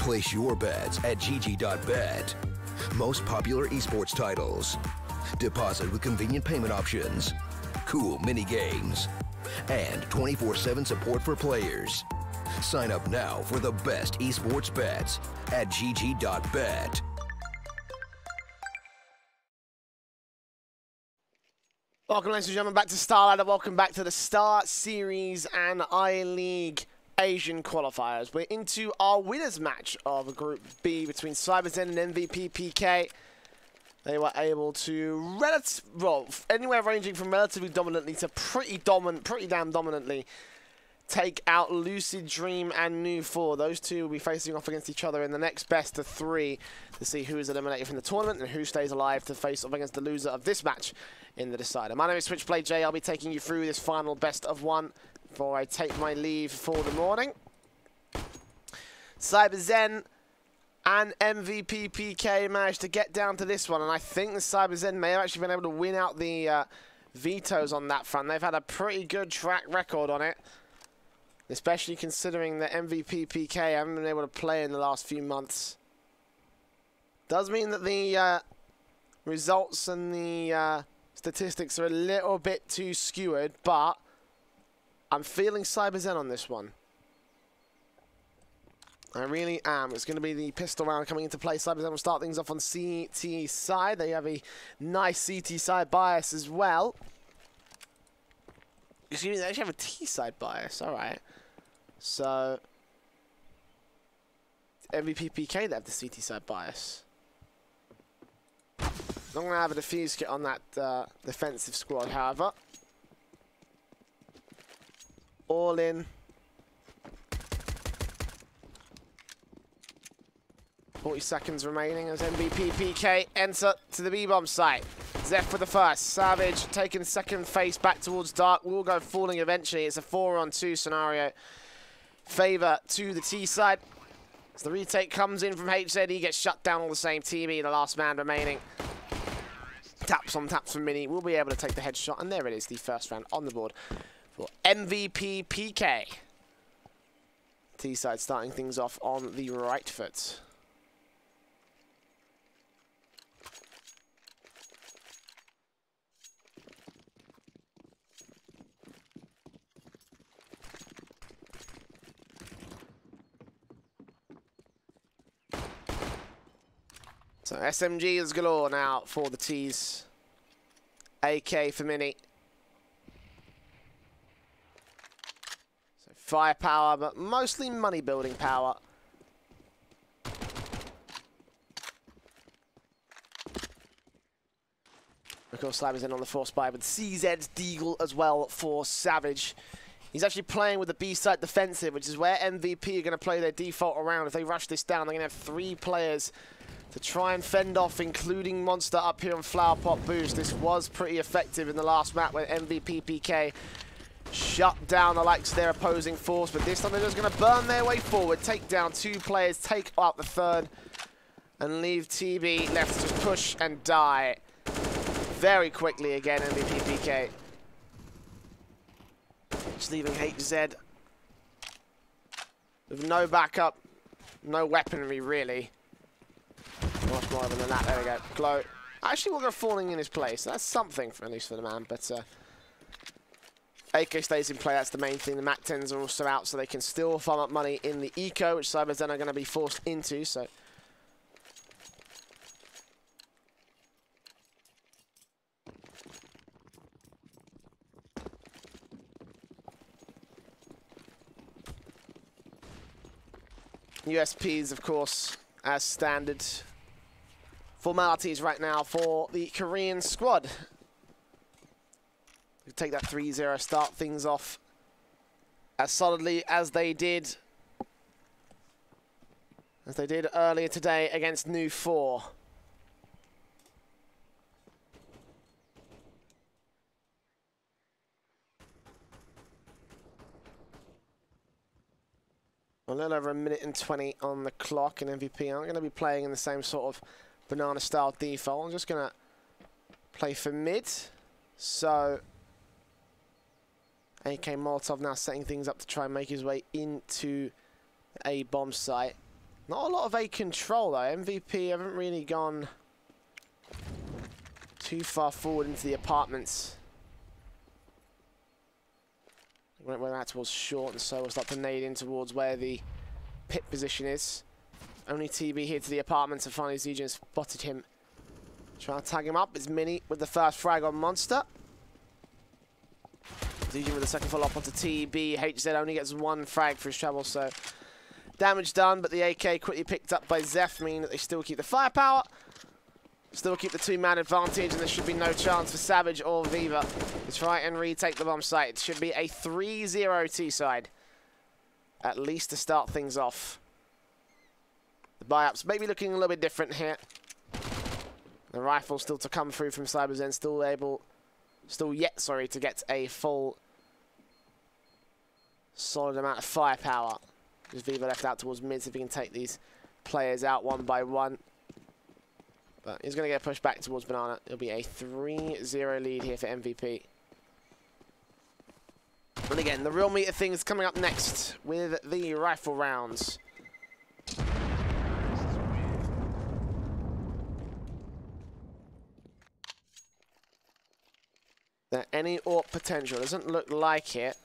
Place your bets at gg.bet. Most popular esports titles. Deposit with convenient payment options. Cool mini games. And 24/7 support for players. Sign up now for the best esports bets at gg.bet. Welcome, ladies and gentlemen, back to Starlight. Welcome back to the StarSeries and I-League Asian Qualifiers. We're into our winners match of Group B between CyberZen and MVP PK. They were able to, anywhere ranging from relatively dominantly to pretty damn dominantly, take out Lucid Dream and New 4. Those two will be facing off against each other in the next best of 3 to see who is eliminated from the tournament and who stays alive to face off against the loser of this match in the decider. My name is Switchblade J. I'll be taking you through this final best of 1 before I take my leave for the morning. CyberZen and MVP PK managed to get down to this one, and I think the CyberZen may have actually been able to win out the vetoes on that front. They've had a pretty good track record on it, especially considering that MVP PK haven't been able to play in the last few months. Does mean that the results and the statistics are a little bit too skewed, but I'm feeling CyberZen on this one. I really am. It's going to be the pistol round coming into play. CyberZen will start things off on CT side. They have a nice CT side bias as well. Excuse me, they actually have a T side bias. All right. So, MVP PK, they have the CT side bias. Not going to have a defuse kit on that defensive squad, however. All in. 40 seconds remaining as MVP PK enter to the B-bomb site. Zeph with the first. Savage taking second face back towards Dark. Will go falling eventually. It's a 4-on-2 scenario. Favor to the T side. As the retake comes in from HZ, he gets shut down all the same. TB, the last man remaining. Taps on taps from Mini. Will be able to take the headshot. And there it is, the first round on the board for MVP PK. T side starting things off on the right foot. So SMG is galore now for the T's. AK for Mini. So firepower, but mostly money building power. Of course, Slab is in on the force buy with CZ's Deagle as well for Savage. He's actually playing with the B-side defensive, which is where MVP are going to play their default around. If they rush this down, they're going to have 3 players to try and fend off, including Monster up here on Flower Pot Boost. This was pretty effective in the last map when MVP PK shut down the likes of their opposing force, but this time they're just going to burn their way forward, take down 2 players, take out the 3rd, and leave TB left to just push and die very quickly again. MVP PK just leaving HZ with no backup, no weaponry really. Much more than that. There we go. Glow. Actually, we'll go falling in his place. That's something, at least for the man. But AK stays in play. That's the main thing. The MAC 10s are also out, so they can still farm up money in the eco, which CyberZen are going to be forced into. So USPs, of course, as standard formalities right now for the Korean squad. We take that 3-0, start things off as solidly as they did earlier today against New 4. A little over 1:20 on the clock, and MVP aren't going to be playing in the same sort of banana-style default. I'm just going to play for mid. So AK Molotov now setting things up to try and make his way into a bomb site. Not a lot of A control though. MVP haven't really gone too far forward into the apartments. Went out towards short, and so we'll start to nade in towards where the pit position is. Only TB here to the apartments, and finally ZJ spotted him. Trying to tag him up. It's Mini with the first frag on Monster. ZJ with the second follow-up onto TB. HZ only gets one frag for his trouble, so damage done, but the AK quickly picked up by Zeph, meaning that they still keep the firepower. Still keep the two-man advantage, and there should be no chance for Savage or Viva to try and retake the bomb site. It should be a 3-0 T-side, at least to start things off. The buy-ups maybe looking a little bit different here. The rifle still to come through from CyberZen, still yet to get a full solid amount of firepower. Just Viva left out towards mid, so if he can take these players out one by one. But he's going to get pushed back towards Banana. It'll be a 3-0 lead here for MVP. And again, the real meat of things coming up next with the rifle rounds. There any AWP potential? Doesn't look like it.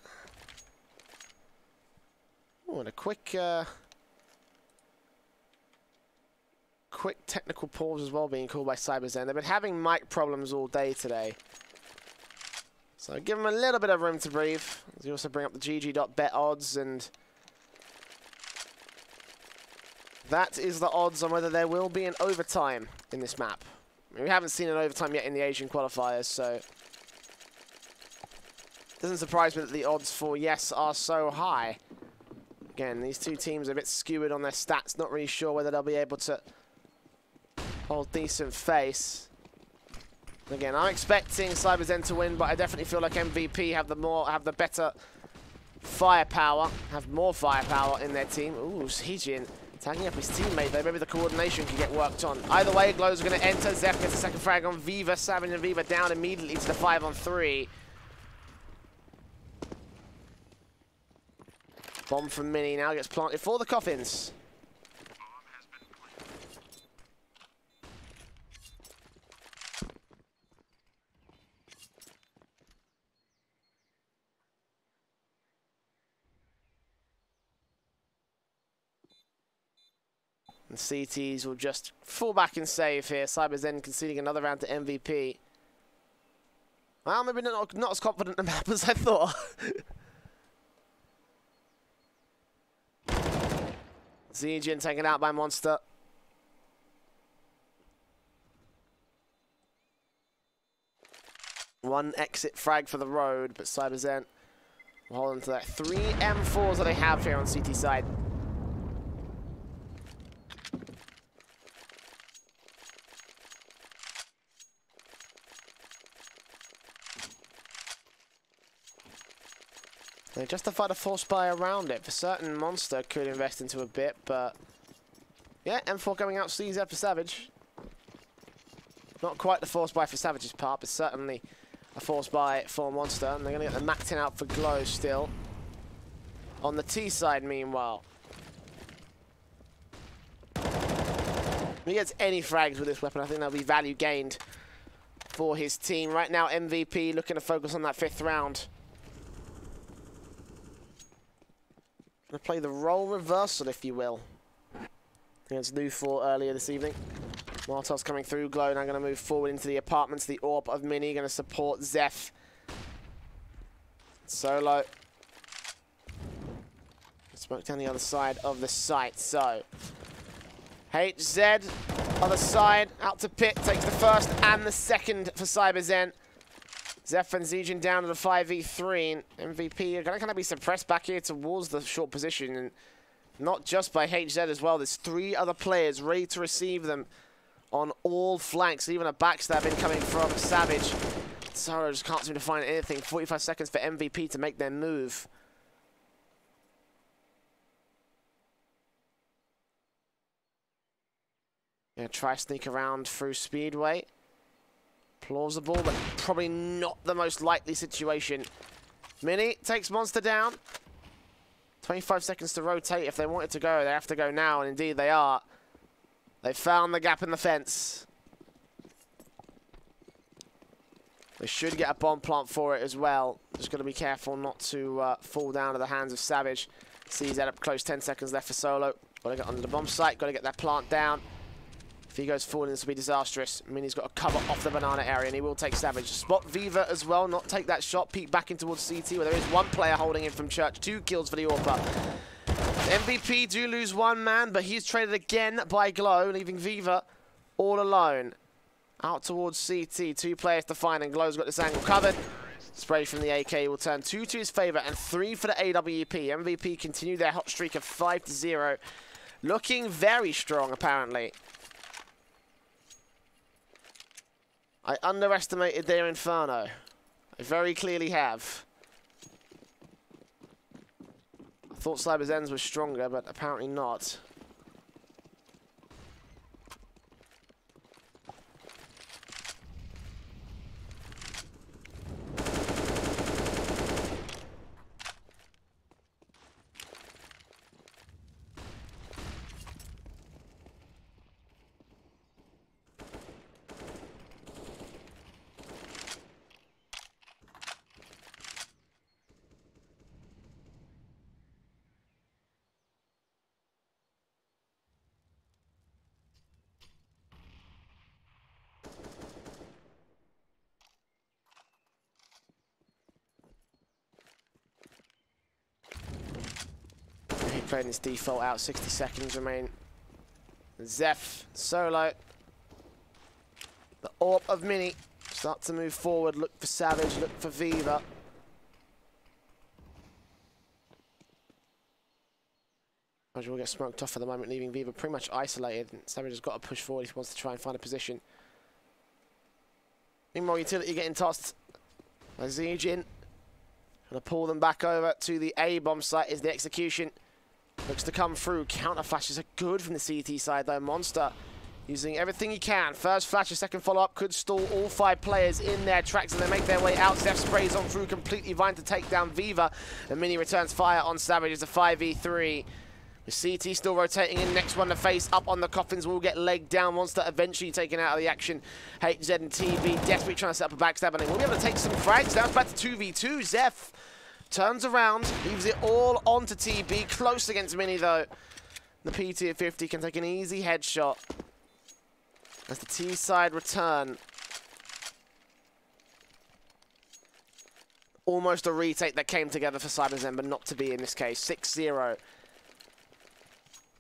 Oh, and a quick technical pause as well being called by CyberZen. They've been having mic problems all day today. So give them a little bit of room to breathe. They also bring up the GG.bet odds, and that is the odds on whether there will be an overtime in this map. I mean, we haven't seen an overtime yet in the Asian qualifiers, so it doesn't surprise me that the odds for yes are so high. Again, these two teams are a bit skewered on their stats. Not really sure whether they'll be able to hold decent face. Again, I'm expecting CyberZen to win, but I definitely feel like MVP have the better firepower, have more firepower in their team. Ooh, Heejin tagging up his teammate there. Maybe the coordination can get worked on. Either way, Glow's going to enter. Zeph gets a second frag on Viva. Savage and Viva down immediately to the 5-on-3. Bomb from Mini now gets planted for the coffins. And CTs will just fall back and save here. CyberZen conceding another round to MVP. Well, maybe not as confident in the map as I thought. Zijin taken out by Monster. One exit frag for the road, but CyberZen will hold on to that. 3 M4s that they have here on CT side. They justified a force buy around it. For certain, Monster could invest into a bit, but yeah, M4 going out CZ for Savage. Not quite the force buy for Savage's part, but certainly a force buy for Monster. And they're going to get the Mac 10 out for Glow still. On the T side, meanwhile. If he gets any frags with this weapon, I think that'll be value gained for his team. Right now, MVP looking to focus on that 5th round. Gonna play the role reversal, if you will, against New4 earlier this evening. Martov's coming through. Glow now going to move forward into the apartments. The AWP of Mini going to support Zeph. Solo. Smoke down the other side of the site. So HZ, other side, out to pit. Takes the first and the second for CyberZen. Zeph and Zijin down to the 5v3. And MVP are going to kind of be suppressed back here towards the short position. And not just by HZ as well. There's 3 other players ready to receive them on all flanks. Even a backstab incoming from Savage. Saro just can't seem to find anything. 45 seconds for MVP to make their move. Gonna try sneak around through Speedway. Plausible, but probably not the most likely situation. Mini takes Monster down. 25 seconds to rotate. If they wanted to go, they have to go now, and indeed they are. They found the gap in the fence. They should get a bomb plant for it as well. Just got to be careful not to fall down to the hands of Savage. Sees that up close, 10 seconds left for Solo. Got to get onto the bomb site, got to get that plant down. If he goes forward, this will be disastrous. Mini's got to cover off the banana area, and he will take Savage. Spot Viva as well, not take that shot. Peek back in towards CT, where there is one player holding in from Church. 2 kills for the AWP. MVP do lose 1 man, but he's traded again by Glow, leaving Viva all alone. Out towards CT, 2 players to find, and Glow's got this angle covered. Spray from the AK will turn 2 to his favor, and 3 for the AWP. MVP continue their hot streak of 5-0. Looking very strong, apparently. I underestimated their inferno. I very clearly have. I thought CyberZen's was stronger, but apparently not. Playing his default out, 60 seconds remain. Zeph, Solo. The AWP of Mini start to move forward, look for Savage, look for Viva. Savage will get smoked off for the moment, leaving Viva pretty much isolated. Savage has got to push forward if he wants to try and find a position. Meanwhile, Utility getting tossed by Zijin. Gonna pull them back over to the A bomb site is the execution. Looks to come through. Counter flashes are good from the CT side though. Monster using everything he can. First flash, a second follow-up could stall all 5 players in their tracks as they make their way out. Zeph sprays on through, completely vying to take down Viva. And Mini returns fire on Savage. It's a 5v3. With CT still rotating in. Next one to face up on the coffins will get legged down. Monster eventually taken out of the action. HZ and TB desperately trying to set up a backstab. And we'll be able to take some frags. Now it's back to 2v2. Zeph turns around, leaves it all onto TB. Close against Mini though. The PT at 50 can take an easy headshot. As the T side return. Almost a retake that came together for CyberZen, but not to be in this case. 6-0.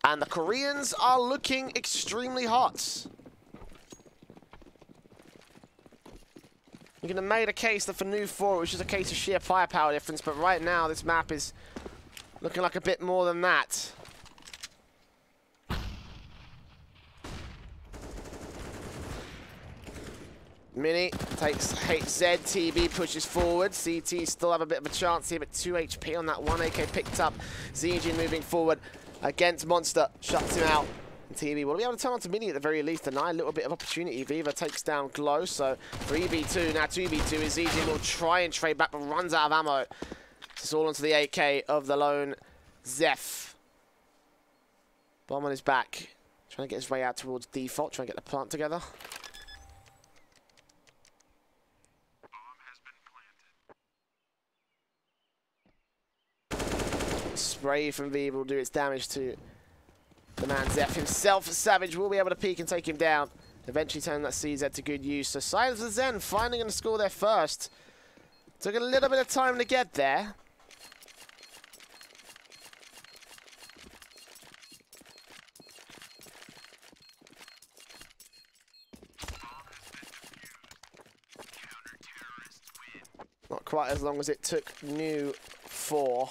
And the Koreans are looking extremely hot. You can have made a case that for New 4 it was just a case of sheer firepower difference, but right now this map is looking like a bit more than that. Mini takes HZ, TB pushes forward. CT still have a bit of a chance here, but 2 HP on that 1 AK picked up. Zijin moving forward against Monster, shuts him out. TB will be able to turn on to Mini at the very least, deny a little bit of opportunity. Viva takes down Glow, so 3v2, now 2v2 is Zijin will try and trade back, but runs out of ammo. It's all onto the AK of the lone Zeph. Bomb on his back, trying to get his way out towards default, trying to get the plant together. Spray from Viva will do its damage to the man Zeph himself. Savage will be able to peek and take him down. Eventually turn that CZ to good use. So CyberZen finally going to score their first. Took a little bit of time to get there. Not quite as long as it took New 4.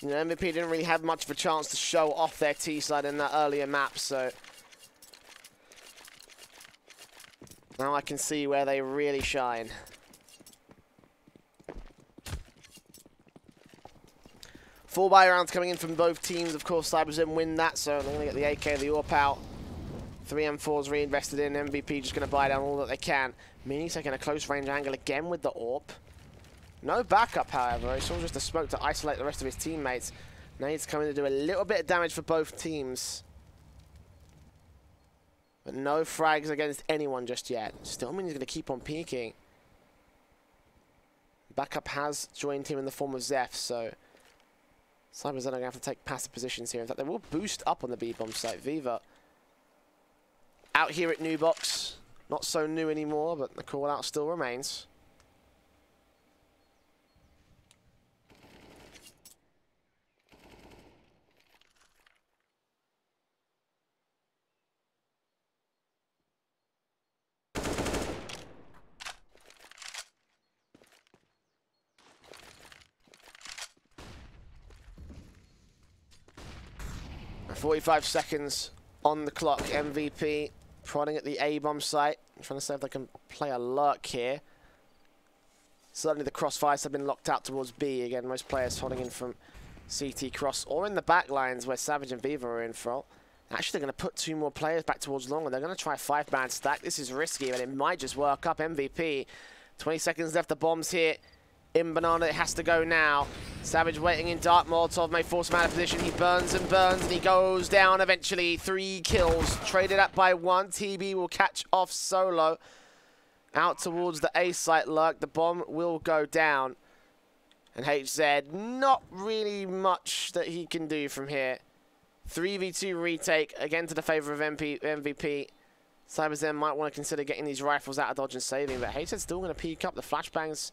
You know, MVP didn't really have much of a chance to show off their T-side in that earlier map, so now I can see where they really shine. Full buy rounds coming in from both teams. Of course, CyberZen win that, so they're going to get the AK, the AWP out. 3 M4s reinvested in. MVP just going to buy down all that they can. Mini taking a close range angle again with the AWP. No backup, however. It's all just a smoke to isolate the rest of his teammates. Nade's coming to do a little bit of damage for both teams. But no frags against anyone just yet. Stillman is going to keep on peeking. Backup has joined him in the form of Zeph, so CyberZen are going to have to take passive positions here. In fact, they will boost up on the B-bomb site. Viva out here at New Box. Not so new anymore, but the call-out still remains. And 45 seconds on the clock. MVP prodding at the A-bomb site. I'm trying to see if they can play a lurk here. Certainly the crossfires have been locked out towards B. Again, most players holding in from CT cross or in the back lines where Savage and Viva are in front. Actually, they're going to put 2 more players back towards long, and they're going to try a 5-man stack. This is risky, but it might just work up. MVP. 20 seconds left. The bomb's here. In Banana, it has to go now. Savage waiting in dark. Molotov may force him out of position. He burns and burns, and he goes down eventually. 3 kills. Traded up by 1. TB will catch off solo. Out towards the A site lurk. The bomb will go down. And HZ, not really much that he can do from here. 3v2 retake, again to the favor of MVP. CyberZen might want to consider getting these rifles out of dodge and saving, but HZ's still going to peek up. The flashbangs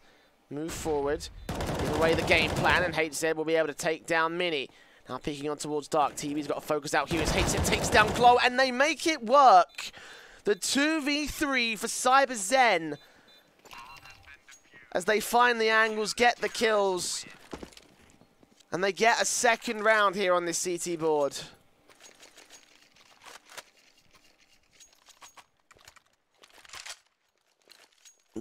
move forward, give away the game plan, and HZ will be able to take down Mini. Now peeking on towards Dark. TV's got to focus out here as HZ takes down Glow, and they make it work. The 2v3 for CyberZen as they find the angles, get the kills, and they get a second round here on this CT board.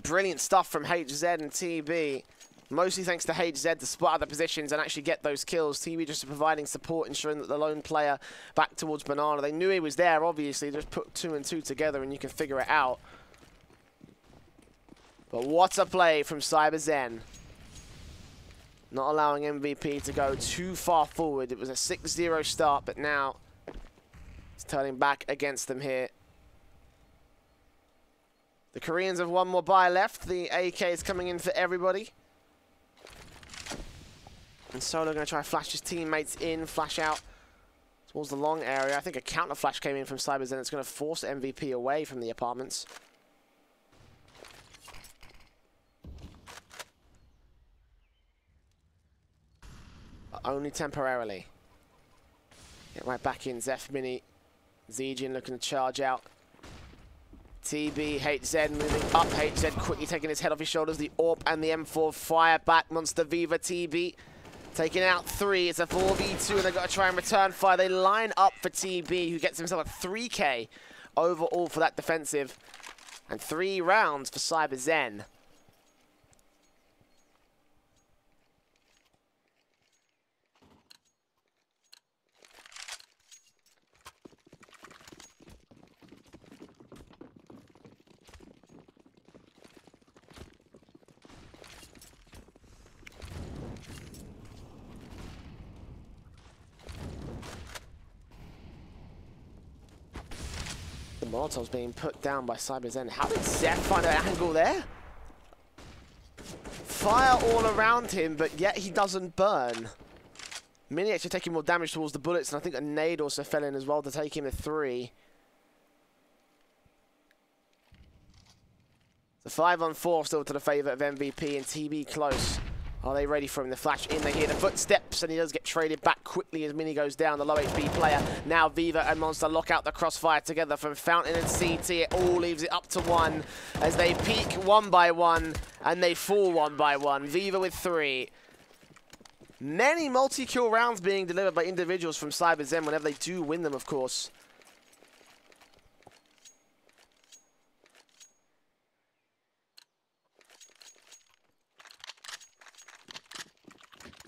Brilliant stuff from HZ and TB. Mostly thanks to HZ to spot other positions and actually get those kills. TB just providing support, ensuring that the lone player back towards Banana. They knew he was there, obviously. Just put 2 and 2 together and you can figure it out. But what a play from CyberZen. Not allowing MVP to go too far forward. It was a 6-0 start, but now it's turning back against them here. The Koreans have 1 more buy left. The AK is coming in for everybody. And Solo going to try to flash his teammates in, flash out towards the long area. I think a counter flash came in from CyberZen. It's going to force MVP away from the apartments. But only temporarily. Get right back in. Zeph, Mini, Zijin looking to charge out. TB, HZ moving up. HZ quickly taking his head off his shoulders. The AWP and the M4 fire back. Monster Viva TB taking out 3. It's a 4v2 and they've got to try and return fire. They line up for TB, who gets himself a 3K overall for that defensive. And 3 rounds for CyberZen. Molotov's being put down by CyberZen. How did Zeph find an angle there? Fire all around him, but yet he doesn't burn. Mini actually taking more damage towards the bullets, and I think a nade also fell in as well to take him to 3. The 5-on-4 still to the favour of MVP, and TB close. Are they ready for him? The flash in, they hear the footsteps, and he does get traded back quickly as Mini goes down. The low HP player. Now Viva and Monster lock out the crossfire together from Fountain and CT. It all leaves it up to 1 as they peak 1 by 1, and they fall 1 by 1. Viva with 3. Many multi-kill rounds being delivered by individuals from CyberZen whenever they do win them, of course.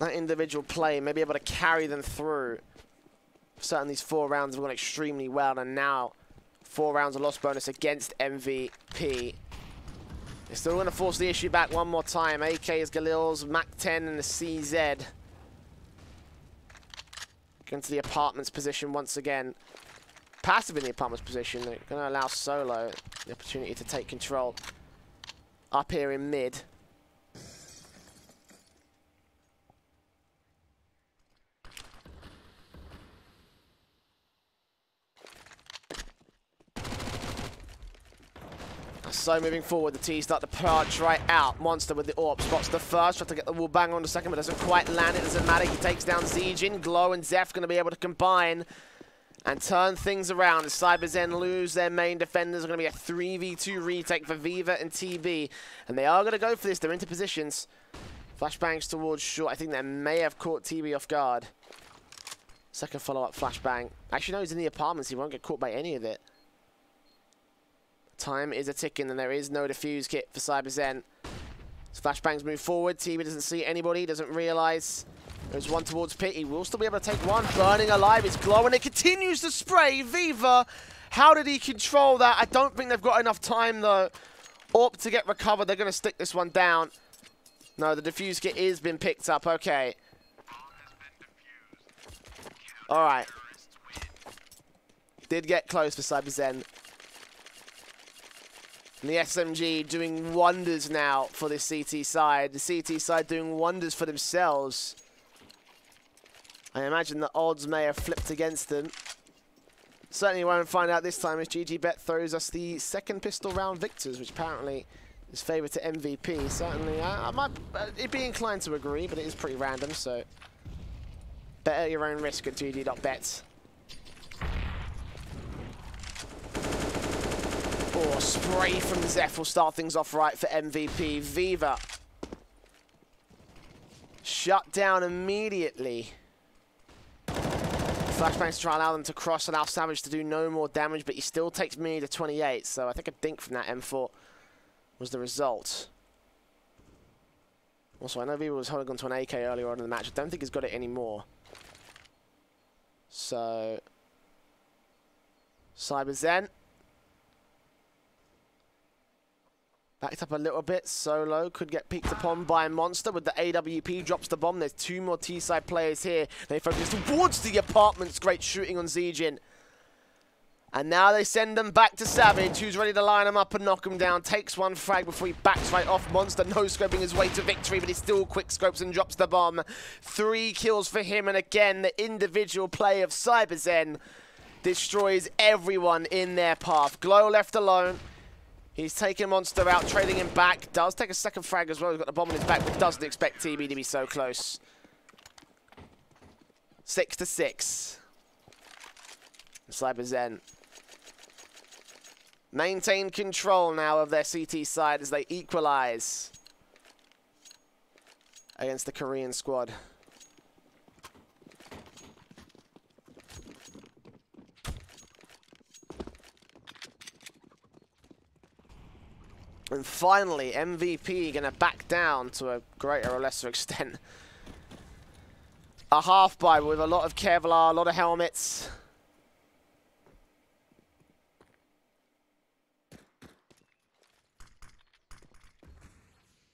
That individual play may be able to carry them through. Certainly these 4 rounds have gone extremely well, and now 4 rounds of loss bonus against MVP. They're still going to force the issue back one more time. AKs, Galils, MAC-10, and the CZ. Going to the apartments position once again. Passive in the apartments position. They're going to allow Solo the opportunity to take control. Up here in mid. So moving forward, the T start to perch right out. Monster with the AWP, spots the first, tries to get the wall bang on the second, but doesn't quite land it, doesn't matter. He takes down Zijin. Glow and Zeph going to be able to combine and turn things around as CyberZen lose their main defenders. Are going to be a 3v2 retake for Viva and TB, and they are going to go for this. They're into positions. Flashbangs towards short. I think they may have caught TB off guard. Second follow-up flashbang. Actually, no, he's in the apartments. He won't get caught by any of it. Time is a ticking, and there is no defuse kit for CyberZen. As flashbangs move forward, TB doesn't see anybody, doesn't realise. There's one towards Pit. He will still be able to take one. Burning alive, it's Glow, and it continues to spray. Viva, how did he control that? I don't think they've got enough time, though. AWP to get recovered. They're going to stick this one down. No, the defuse kit is been picked up. Okay. All right. Did get close for CyberZen. And the SMG doing wonders now for this CT side. The CT side doing wonders for themselves. I imagine the odds may have flipped against them. Certainly won't find out this time as GGBet throws us the second pistol round victors, which apparently is favourite to MVP. Certainly, I might be inclined to agree, but it is pretty random, so bet at your own risk at GG.bet. Or spray from Zeph will start things off right for MVP. Viva shut down immediately. Flashbangs to try and allow them to cross, allow Savage to do no more damage, but he still takes me to 28, so I think a dink from that M4 was the result. Also, I know Viva was holding on to an AK earlier on in the match. I don't think he's got it anymore. So, CyberZen backed up a little bit. Solo could get peeked upon by Monster with the AWP. Drops the bomb. There's two more T-side players here. They focus towards the apartments. Great shooting on Zijin. And now they send them back to Savage, who's ready to line them up and knock them down. Takes one frag before he backs right off. Monster no-scoping his way to victory, but he still quick-scopes and drops the bomb. 3 kills for him, and again, the individual play of CyberZen destroys everyone in their path. Glow left alone. He's taking Monster out, trading him back. Does take a second frag as well. He's got the bomb in his back, but doesn't expect TB to be so close. 6-6. CyberZen maintain control now of their CT side as they equalize against the Korean squad. And finally, MVP going to back down to a greater or lesser extent. A half buy with a lot of Kevlar, a lot of helmets.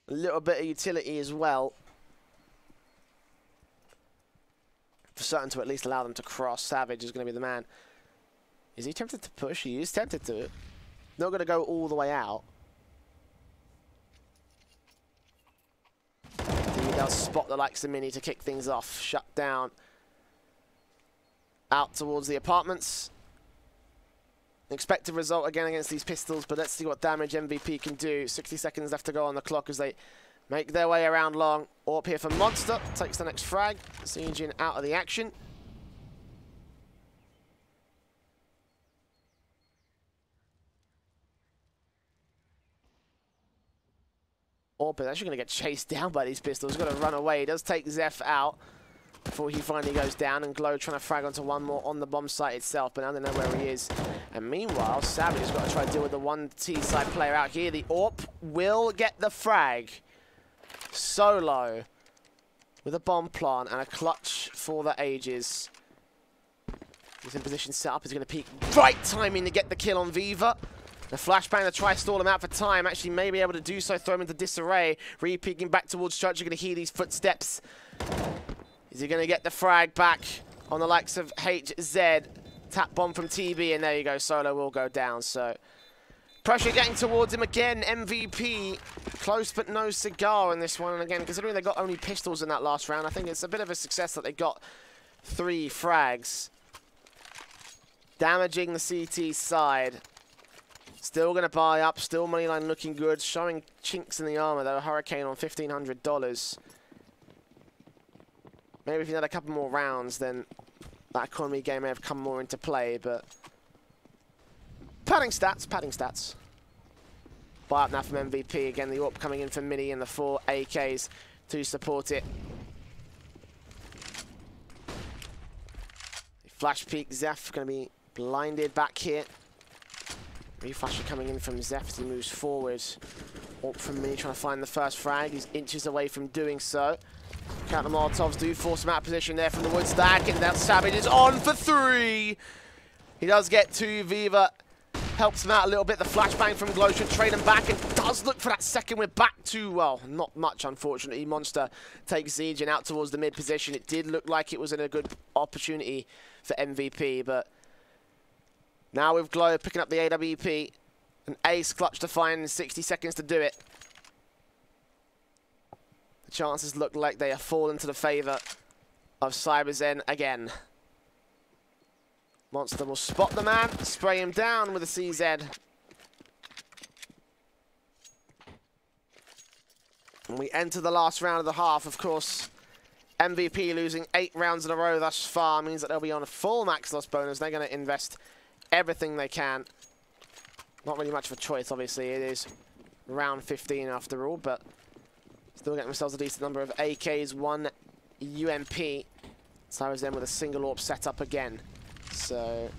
A little bit of utility as well. For certain to at least allow them to cross. Savage is going to be the man. Is he tempted to push? He is tempted to. Not going to go all the way out. They'll spot the likes of Mini to kick things off. Shut down. Out towards the apartments. Expected result again against these pistols, but let's see what damage MVP can do. 60 seconds left to go on the clock as they make their way around long. AWP here for Monster. Takes the next frag. Zijin out of the action. AWP is actually going to get chased down by these pistols. He's got to run away. He does take Zeph out before he finally goes down, and Glow trying to frag onto one more on the bomb site itself, but now they know where he is. And meanwhile, Savage has got to try to deal with the one T-side player out here. The AWP will get the frag. Solo with a bomb plant and a clutch for the ages. He's in position set up. He's going to peek. Right timing to get the kill on Viva. The flashbang to try stall him out for time. Actually may be able to do so, throw him into disarray. Re-peeking back towards Church. You're going to hear these footsteps. Is he going to get the frag back on the likes of HZ? Tap bomb from TB, and there you go. Solo will go down, so... Pressure getting towards him again. MVP. Close but no cigar in this one. And again, considering they got only pistols in that last round, I think it's a bit of a success that they got 3 frags. Damaging the CT side. Still going to buy up. Still moneyline looking good. Showing chinks in the armor, though. Hurricane on $1,500. Maybe if you had a couple more rounds, then that economy game may have come more into play, but... Padding stats, padding stats. Buy up now from MVP. Again, the AWP coming in for Mini and the 4 AKs to support it. Flash peek, Zeph going to be blinded back here. Reflasher coming in from Zeph as he moves forward. AWP from Mini trying to find the first frag. He's inches away from doing so. Counter Molotovs do force him out of position there from the wood stack, and now Savage is on for 3. He does get 2. Viva helps him out a little bit. The flashbang from Glow should trade him back, and does look for that second. We're back to, well, not much, unfortunately. Monster takes Zijin out towards the mid position. It did look like it was in a good opportunity for MVP, but now with Glow picking up the AWP, an ace clutch to find in 60 seconds to do it. The chances look like they have fallen to the favor of CyberZen again. Monster will spot the man, spray him down with a CZ. And we enter the last round of the half. Of course, MVP losing 8 rounds in a row thus far means that they'll be on a full max loss bonus. They're going to invest everything they can. Not really much of a choice, obviously. It is round 15 after all, but still getting themselves a decent number of AKs, 1 UMP. CyberZen with a single AWP set up again. So,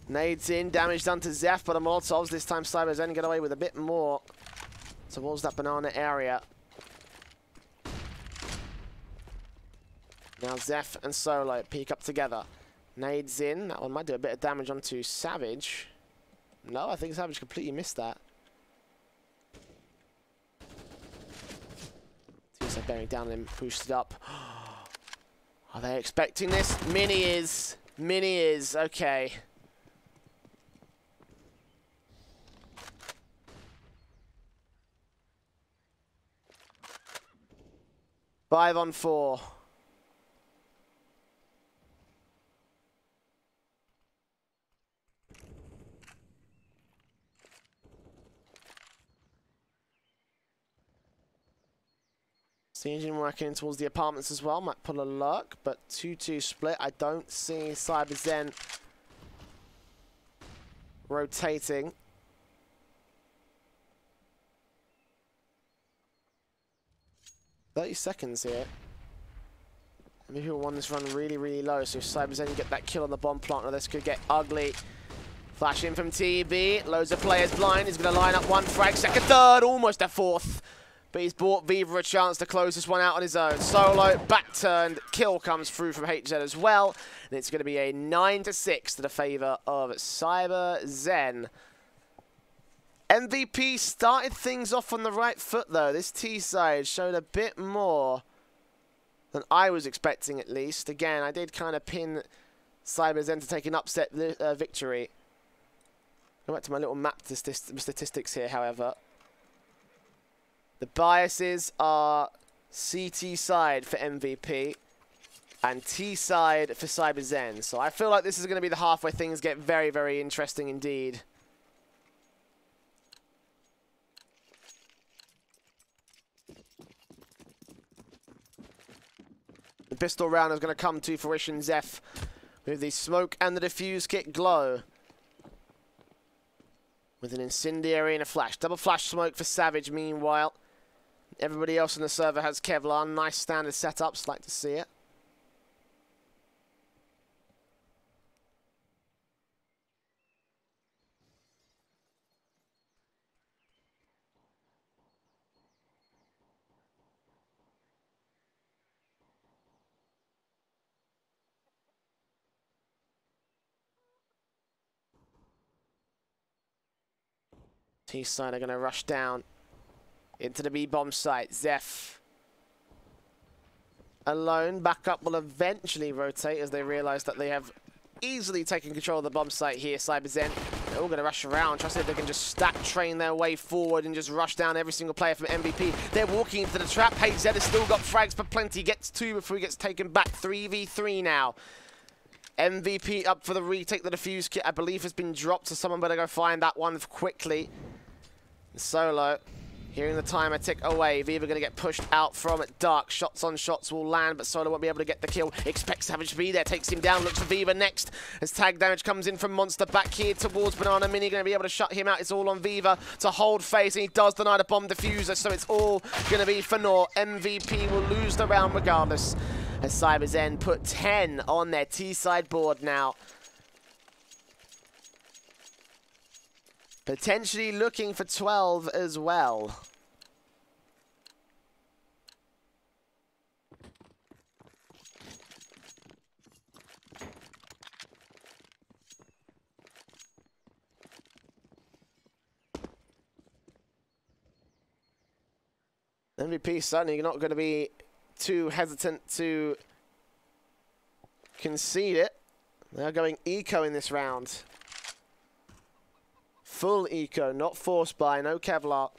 nades in, damage done to Zeph, but a Molotovs. This time CyberZen get away with a bit more towards that banana area. Now Zeph and Solo peek up together. Nades in, that one might do a bit of damage onto Savage. No, I think Savage completely missed that. TSA bearing down on him, boosted up. Are they expecting this? Mini is. Mini is. Okay. Five on 4. Engine working towards the apartments as well. Might pull a lurk, but 2-2 split. I don't see CyberZen rotating. $30 here. Maybe we'll want this run really, really low. So if CyberZen get that kill on the bomb plant, this could get ugly. Flash in from TB. Loads of players blind. He's going to line up 1 frag, second, third, almost a 4th. But he's bought Viva a chance to close this one out on his own. Solo, back turned, kill comes through from HZ as well. And it's going to be a 9-6 to the favor of CyberZen. MVP started things off on the right foot, though. This T side showed a bit more than I was expecting, at least. Again, I did kind of pin CyberZen to take an upset victory. Go back to my little map statistics here, however. The biases are CT side for MVP and T side for CyberZen. So I feel like this is going to be the half where things get very, very interesting indeed. The pistol round is going to come to fruition. Zeph with the smoke and the diffuse kit Glow. With an incendiary and a flash. Double flash smoke for Savage meanwhile. Everybody else on the server has Kevlar. Nice standard setups. Like to see it. T-side are going to rush down into the B-bomb site. Zeph alone. Backup will eventually rotate as they realize that they have easily taken control of the bomb site here. CyberZen, they're all going to rush around. Trust if they can just stack train their way forward and just rush down every single player from MVP. They're walking into the trap. HZ has still got frags for plenty. Gets 2 before he gets taken back. 3v3 now. MVP up for the retake. The defuse kit, I believe, has been dropped, so someone better go find that one quickly. Solo, hearing the timer tick away. Viva going to get pushed out from Dark. Shots on shots will land, but Solo won't be able to get the kill. Expects Savage to be there, takes him down, looks for Viva next. As tag damage comes in from Monster back here towards Banana Mini, going to be able to shut him out. It's all on Viva to hold face, and he does deny the bomb diffuser, so it's all going to be for naught. MVP will lose the round regardless, as CyberZen put 10 on their T-side board now. Potentially looking for 12 as well. MVP certainly not going to be too hesitant to concede it. They're going eco in this round. Full eco, not forced by, no Kevlar.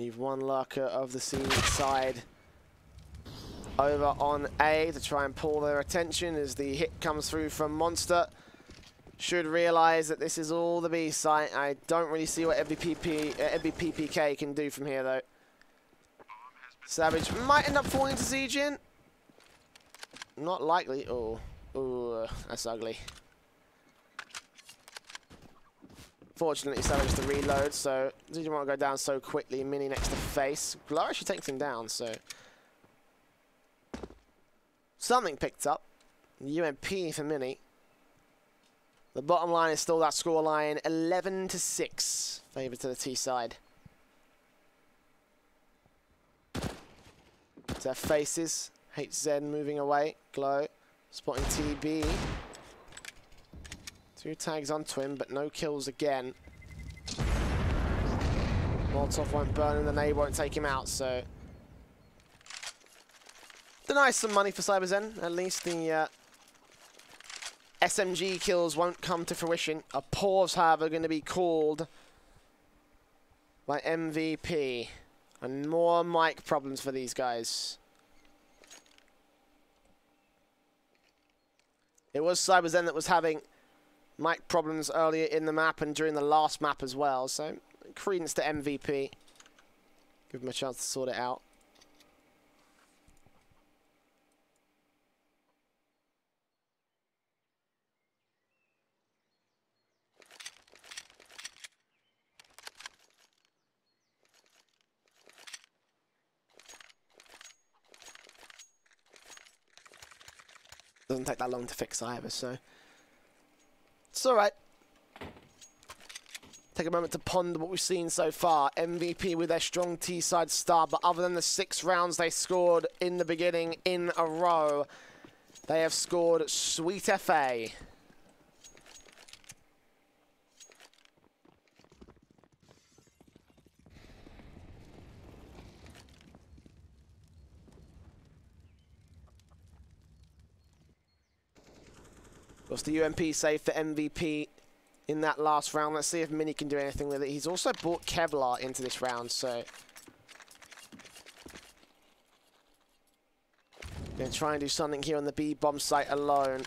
Leave one lurker of the C side over on A to try and pull their attention as the hit comes through from Monster. Should realize that this is all the B site. I don't really see what MVPPK can do from here, though. Savage might end up falling into Siege in. Not likely. Oh, that's ugly. Fortunately, Savage has to reload, so didn't want to go down so quickly. Mini next to face. Glow actually takes him down, so something picked up. UMP for Mini. The bottom line is still that score line, 11-6, favour to the T side. Their faces. HZ moving away. Glow spotting TB. 2 tags on Twin, but no kills again. Molotov won't burn and the nade won't take him out, so denies some money for CyberZen. At least the SMG kills won't come to fruition. A pause, however, going to be called by MVP. And more mic problems for these guys. It was CyberZen that was having mic problems earlier in the map and during the last map as well. So, credence to MVP. Give him a chance to sort it out. Doesn't take that long to fix either, so it's all right. Take a moment to ponder what we've seen so far. MVP with their strong T-side start, but other than the 6 rounds they scored in the beginning in a row, they have scored sweet FA. Was the UMP save for MVP in that last round? Let's see if Mini can do anything with it. He's also brought Kevlar into this round, so gonna try and do something here on the B bomb site alone.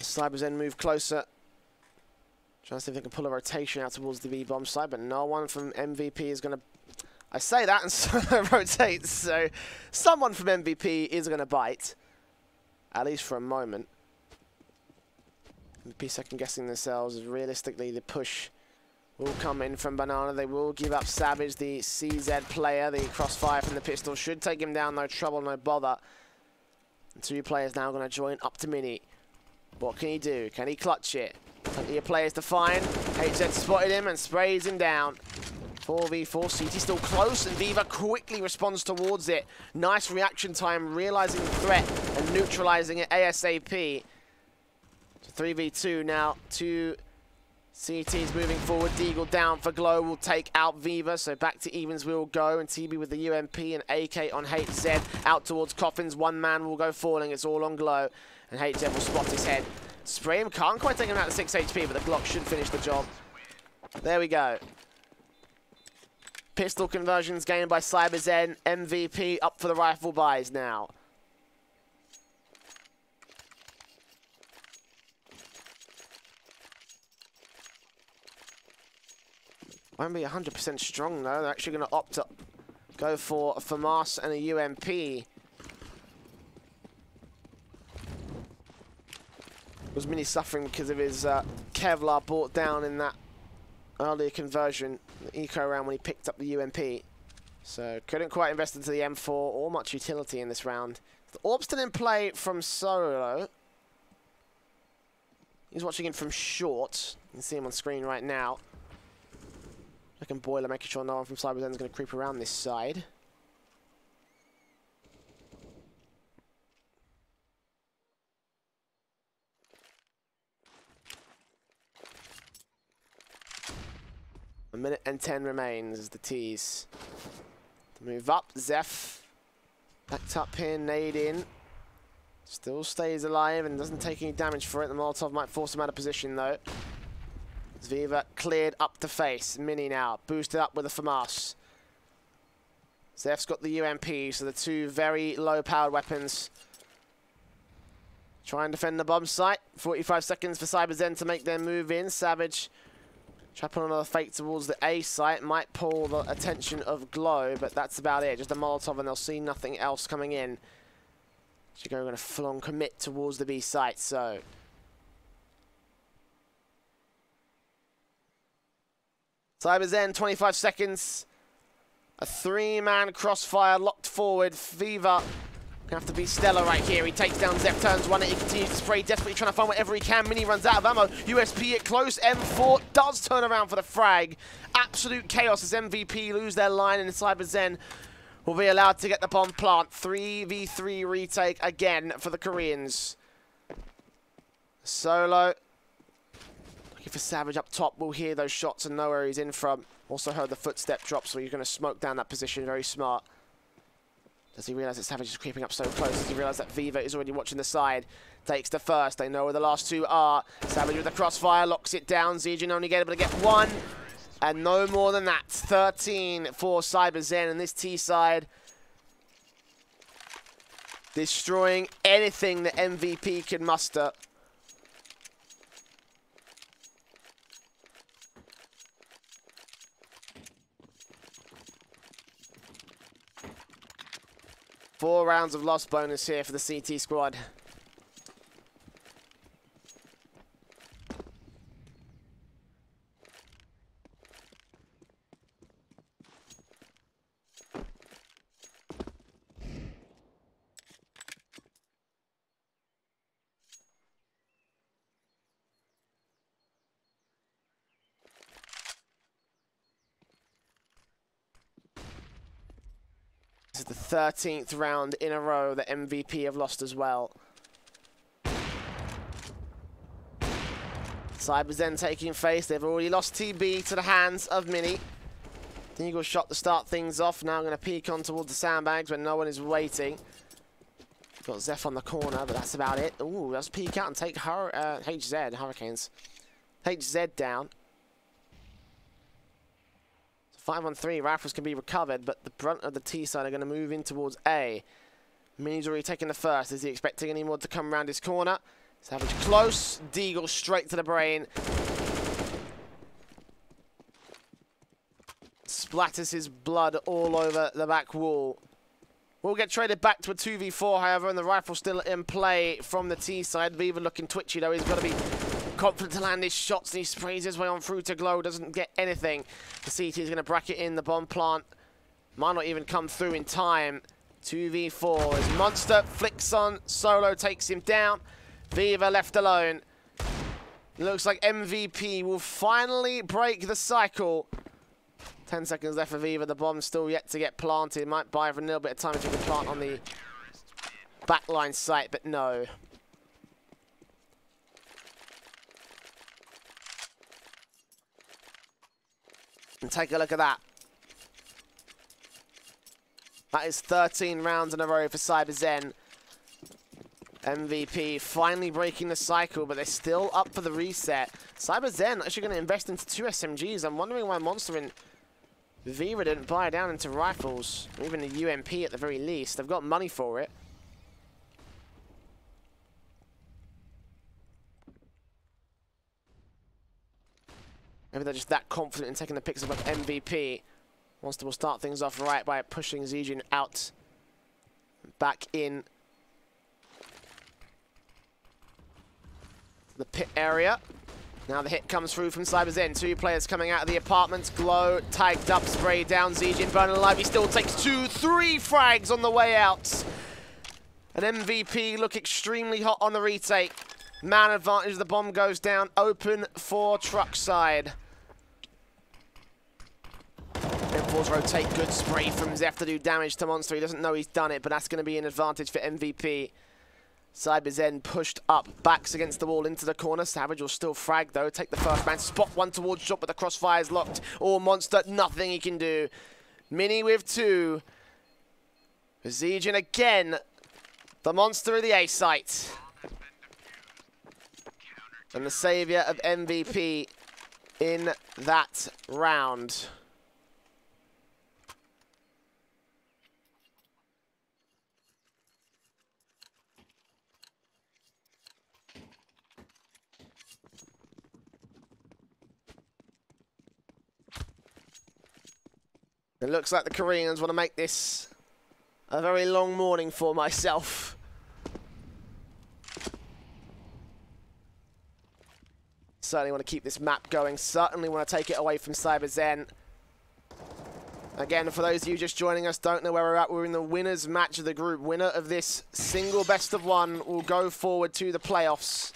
CyberZen move closer. Trying to see if they can pull a rotation out towards the B bomb site, but no one from MVP is gonna. I say that and Solo rotates, so someone from MVP is gonna bite, at least for a moment. MVP second guessing themselves as realistically the push will come in from Banana. They will give up Savage, the CZ player. The crossfire from the pistol should take him down, no trouble, no bother. And 2 players now going to join up to Mini. What can he do? Can he clutch it? Plenty of players to find. HZ spotted him and sprays him down. 4v4, CT still close, and Viva quickly responds towards it. Nice reaction time, realizing the threat and neutralizing it ASAP. So 3v2 now, 2 CTs moving forward. Deagle down for Glow will take out Viva, so back to evens we'll go, and TB with the UMP and AK on HZ out towards Coffins. One man will go falling, it's all on Glow, and HZ will spot his head. Spray him, can't quite take him out to 6 HP, but the Glock should finish the job. There we go. Pistol conversions gained by CyberZen. MVP up for the rifle buys now. Won't be 100% strong though. They're actually going to opt to go for a FAMAS and a UMP. Was Mini suffering because of his Kevlar brought down in that earlier conversion, the eco round when he picked up the UMP. So couldn't quite invest into the M4 or much utility in this round. The Orb still in play from Solo. He's watching him from short. You can see him on screen right now. Looking Boiler, making sure no one from CyberZen is going to creep around this side. A minute and 10 remains as the tease. To move up, Zeph. Backed up here, nade in. Still stays alive and doesn't take any damage for it. The Molotov might force him out of position though. Viva cleared up to face. Mini now, boosted up with a FAMAS. Zeph's got the UMP, so the two very low-powered weapons. Try and defend the bomb site. 45 seconds for CyberZen to make their move in. Savage trapping on another fake towards the A site. Might pull the attention of Glow, but that's about it. Just a Molotov and they'll see nothing else coming in. Chico going to full-on commit towards the B site, so... CyberZen, 25 seconds. A 3-man crossfire locked forward. Viva gonna have to be stellar right here. He takes down Zep, turns 1 and he continues to spray, desperately trying to find whatever he can. Mini runs out of ammo. USP it close. M4 does turn around for the frag. Absolute chaos as MVP lose their line, and CyberZen will be allowed to get the bomb plant. 3v3 retake again for the Koreans. Solo. Looking for Savage up top. We'll hear those shots and know where he's in from. Also heard the footstep drop, so he's going to smoke down that position. Very smart. Does he realize that Savage is creeping up so close? Does he realize that Viva is already watching the side? Takes the first. They know where the last two are. Savage with the crossfire locks it down. Zijin only able to get one. And no more than that. 13 for CyberZen and this T side. Destroying anything that MVP can muster. Four rounds of loss bonus here for the CT squad. This is the 13th round in a row that MVP have lost as well. CyberZen taking face. They've already lost TB to the hands of Mini. Deagle shot to start things off. Now I'm going to peek on towards the sandbags when no one is waiting. Got Zeph on the corner, but that's about it. Ooh, let's peek out and take HZ, Hurricanes. HZ down. 5-on-3, rifles can be recovered, but the brunt of the T side are going to move in towards A. Mini's already taken the first. Is he expecting any more to come around his corner? Savage close. Deagle straight to the brain. Splatters his blood all over the back wall. We'll get traded back to a 2v4, however, and the rifle still in play from the T side. Viva looking twitchy, though. He's got to be confident to land his shots, and he sprays his way on through to Glow. Doesn't get anything. The CT is going to bracket in the bomb plant. Might not even come through in time. 2v4 as Monster flicks on. Solo takes him down. Viva left alone. Looks like MVP will finally break the cycle. 10 seconds left for Viva. The bomb's still yet to get planted. Might buy for a little bit of time if you can plant on the backline site, but no. And take a look at that. That is 13 rounds in a row for CyberZen. MVP finally breaking the cycle, but they're still up for the reset. CyberZen actually going to invest into 2 SMGs. I'm wondering why Monster and Viva didn't buy down into rifles, or even a UMP at the very least. They've got money for it. Maybe they're just that confident in taking the picks above MVP. Monster will start things off right by pushing Zijin out, back in the pit area. Now the hit comes through from CyberZen. 2 players coming out of the apartments. Glow tagged up, sprayed down. Zijin burning alive. He still takes 2, 3 frags on the way out. An MVP look extremely hot on the retake. Man advantage, the bomb goes down. Open for truck side. M4's rotate, good spray from Zeph to do damage to Monster. He doesn't know he's done it, but that's going to be an advantage for MVP. CyberZen pushed up, backs against the wall into the corner. Savage will still frag though, take the first man, spot one towards shot, but the crossfire is locked. Or Monster, nothing he can do. Mini with 2. Zijin again, the Monster of the A site. And the saviour of MVP in that round. It looks like the Koreans want to make this a very long morning for myself. Certainly want to keep this map going. Certainly want to take it away from CyberZen. Again, for those of you just joining us, don't know where we're at. We're in the winners match of the group. Winner of this single best of 1 will go forward to the playoffs.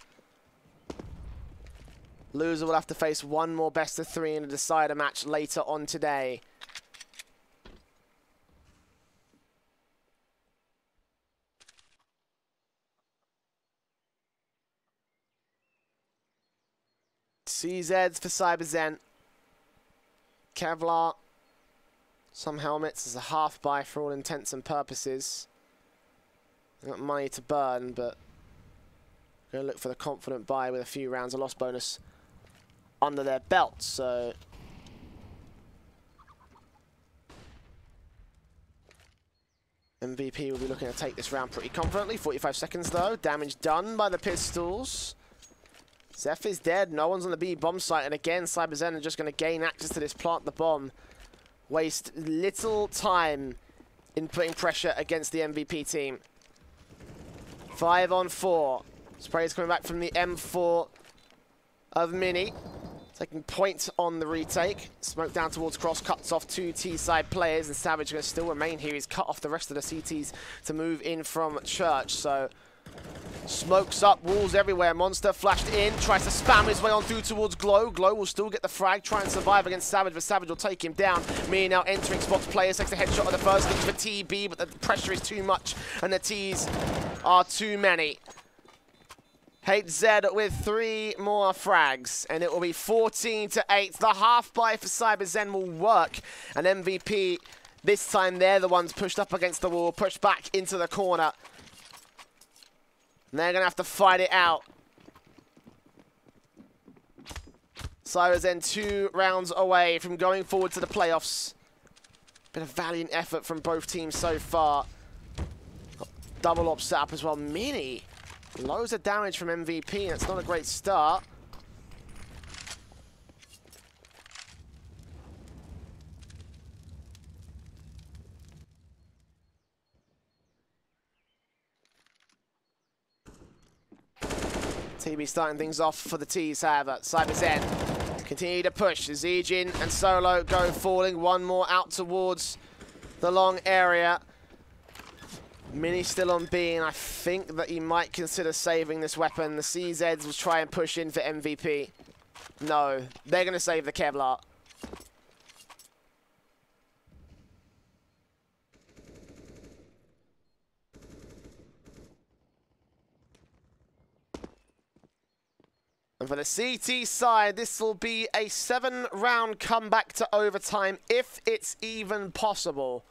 Loser will have to face 1 more best of 3 in a decider match later on today. CZs for CyberZen. Kevlar. Some helmets as a half buy for all intents and purposes. Got money to burn, but going to look for the confident buy with a few rounds of loss bonus under their belt. So MVP will be looking to take this round pretty confidently. 45 seconds though. Damage done by the pistols. Zeph is dead. No one's on the B bomb site. And again, CyberZen are just going to gain access to this, plant the bomb. Waste little time in putting pressure against the MVP team. 5 on 4. Spray is coming back from the M4 of Mini. Taking point on the retake. Smoke down towards cross, cuts off 2 T-side players. And Savage going to still remain here. He's cut off the rest of the CTs to move in from Church. So smokes up, walls everywhere. Monster flashed in, tries to spam his way on through towards Glow. Glow will still get the frag, try and survive against Savage, but Savage will take him down. Mia now entering spots players, takes the headshot of the first, looks for TB, but the pressure is too much and the T's are too many. HZ with 3 more frags, and it will be 14-8. The half buy for CyberZen will work, and MVP, this time they're the ones pushed up against the wall, pushed back into the corner. And they're going to have to fight it out. CyberZen 2 rounds away from going forward to the playoffs. Been a valiant effort from both teams so far. Got double op set up as well. Mini. Loads of damage from MVP. That's not a great start. TB starting things off for the T's, however. CyberZen continue to push. Zijin and Solo go falling. 1 more out towards the long area. Mini still on B, and I think that he might consider saving this weapon. The CZs will try and push in for MVP. No, they're going to save the Kevlar. And for the CT side, this will be a 7-round comeback to overtime, if it's even possible.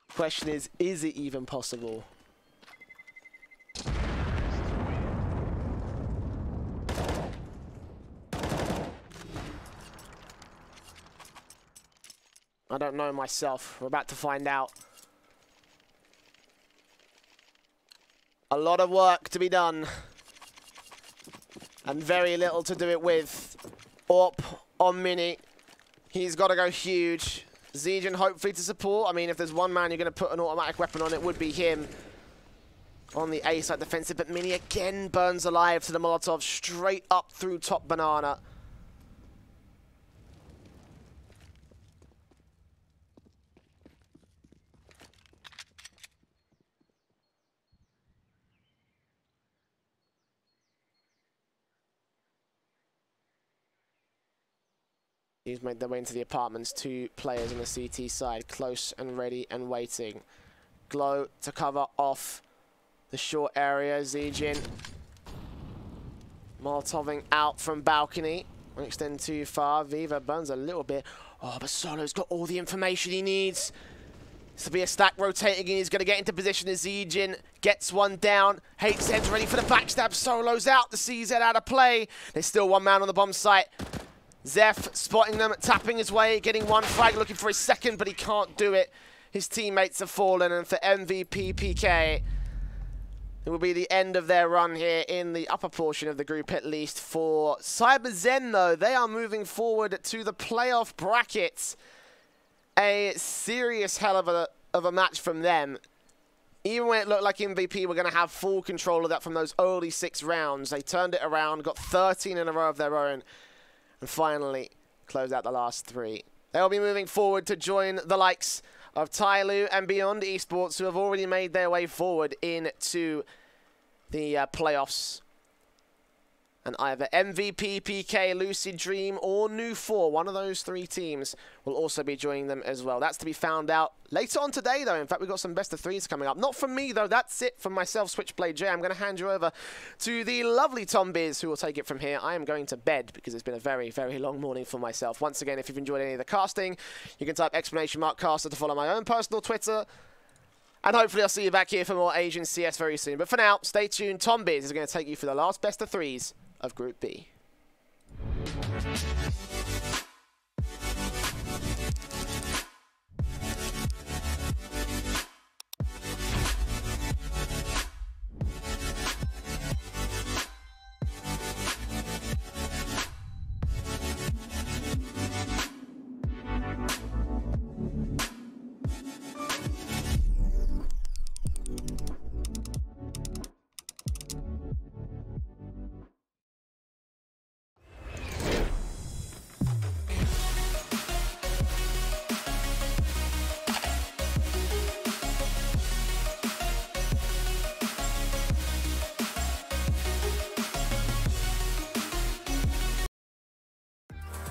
Question is it even possible? I don't know myself. We're about to find out. A lot of work to be done. And very little to do it with. Up on Mini. He's got to go huge. Zegen hopefully to support. I mean, if there's one man you're going to put an automatic weapon on, it would be him. On the A side defensive, but Mini again burns alive to the Molotov straight up through top banana. He's made their way into the apartments. 2 players on the CT side, close and ready and waiting. Glow to cover off the short area. Zegen Molotoving out from balcony. Won't extend too far. Viva burns a little bit. Oh, but Solo's got all the information he needs. This will be a stack rotating, and he's going to get into position as Zegen gets one down. HZ's ready for the backstab. Solo's out. The CZ out of play. There's still one man on the bomb site. Zeph spotting them, tapping his way, getting one frag, looking for his second, but he can't do it. His teammates have fallen, and for MVP PK, it will be the end of their run here in the upper portion of the group, at least. For CyberZen, though, they are moving forward to the playoff brackets. A serious hell of a match from them. Even when it looked like MVP were going to have full control of that from those early 6 rounds, they turned it around, got 13 in a row of their own, and finally close out the last 3. They'll be moving forward to join the likes of Tyloo and Beyond Esports, who have already made their way forward into the playoffs. And either MVP, PK, Lucid Dream, or Nu4, one of those 3 teams, will also be joining them as well. That's to be found out later on today, though. In fact, we've got some best of 3s coming up. Not from me, though. That's it from myself, Switchblade J. I'm going to hand you over to the lovely Tom Biz, who will take it from here. I am going to bed because it's been a very, very long morning for myself. Once again, if you've enjoyed any of the casting, you can type !caster to follow my own personal Twitter. And hopefully I'll see you back here for more Asian CS very soon. But for now, stay tuned. Tom Biz is going to take you through the last best of 3s of Group B.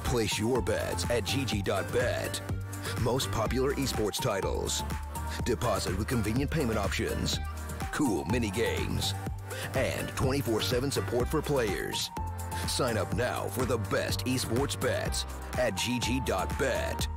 Place your bets at gg.bet. Most popular esports titles. Deposit with convenient payment options. Cool mini games. And 24/7 support for players. Sign up now for the best esports bets at gg.bet.